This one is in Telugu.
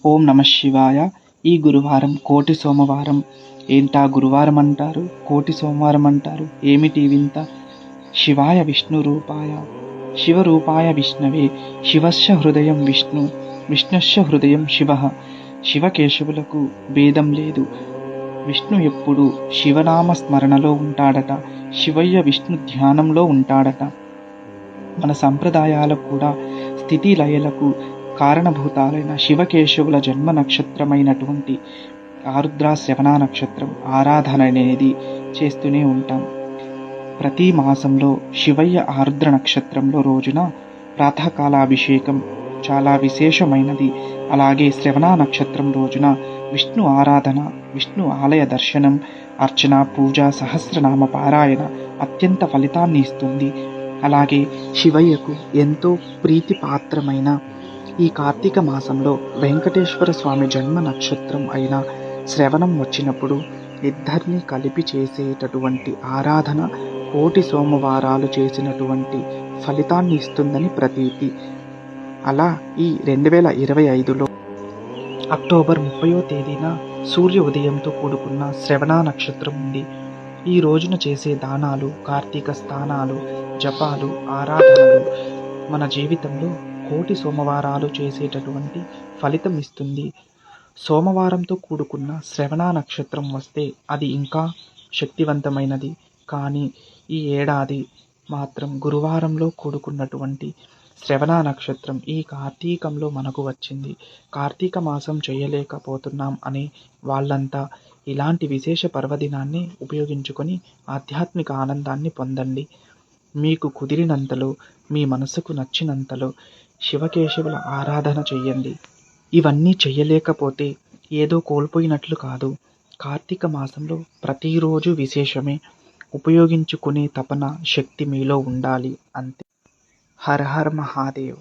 ఓం నమః శివాయ. ఈ గురువారం కోటి సోమవారం. ఏంటా గురువారం అంటారు, కోటి సోమవారం అంటారు, ఏమిటి వింత? శివాయ విష్ణు రూపాయ శివరూపాయ విష్ణవే శివస్య హృదయం విష్ణు విష్ణుస్య హృదయం శివ. శివకేశవులకు భేదం లేదు. విష్ణు ఎప్పుడు శివనామ స్మరణలో ఉంటాడట. శివయ్య విష్ణు ధ్యానంలో ఉంటాడట. మన సంప్రదాయాలకు కూడా స్థితి లయలకు కారణభూతాలైన శివకేశవుల జన్మ నక్షత్రమైనటువంటి ఆరుద్ర శ్రవణ నక్షత్రం ఆరాధన అనేది చేస్తూనే ఉంటాం. ప్రతి మాసంలో శివయ్య ఆరుద్ర నక్షత్రంలో రోజున ప్రాతకాల అభిషేకం చాలా విశేషమైనది. అలాగే శ్రవణ నక్షత్రం రోజున విష్ణు ఆరాధన, విష్ణు ఆలయ దర్శనం, అర్చన, పూజ, సహస్రనామ పారాయణ అత్యంత ఫలితాన్ని ఇస్తుంది. అలాగే శివయ్యకు ఎంతో ప్రీతిపాత్రమైన ఈ కార్తీక మాసంలో వెంకటేశ్వర స్వామి జన్మ నక్షత్రం అయిన శ్రవణం వచ్చినప్పుడు ఇద్దరిని కలిపి చేసేటటువంటి ఆరాధన కోటి సోమవారాలు చేసినటువంటి ఫలితాన్ని ఇస్తుందని ప్రతీతి. అలా ఈ 2025లో అక్టోబర్ 30వ తేదీన సూర్య ఉదయంతో కూడుకున్న శ్రవణ నక్షత్రం ఉంది. ఈ రోజున చేసే దానాలు, కార్తీక స్నానాలు, జపాలు, ఆరాధనలు మన జీవితంలో కోటి సోమవారాలు చేసేటటువంటి ఫలితం ఇస్తుంది. సోమవారంతో కూడుకున్న శ్రవణ నక్షత్రం వస్తే అది ఇంకా శక్తివంతమైనది. కానీ ఈ ఏడాది మాత్రం గురువారంలో కూడుకున్నటువంటి శ్రవణ నక్షత్రం ఈ కార్తీకంలో మనకు వచ్చింది. కార్తీక మాసం చేయలేకపోతున్నాం అనే వాళ్ళంతా ఇలాంటి విశేష పర్వదినాన్ని ఉపయోగించుకొని ఆధ్యాత్మిక ఆనందాన్ని పొందండి. మీకు కుదిరినంతలో, మీ మనసుకు నచ్చినంతలో శివకేశవుల ఆరాధన చెయ్యండి. ఇవన్నీ చెయ్యలేకపోతే ఏదో కోల్పోయినట్లు కాదు. కార్తీక మాసంలో ప్రతిరోజు విశేషమే. ఉపయోగించుకునే తపన, శక్తి మీలో ఉండాలి అంతే. హర హర మహాదేవ్.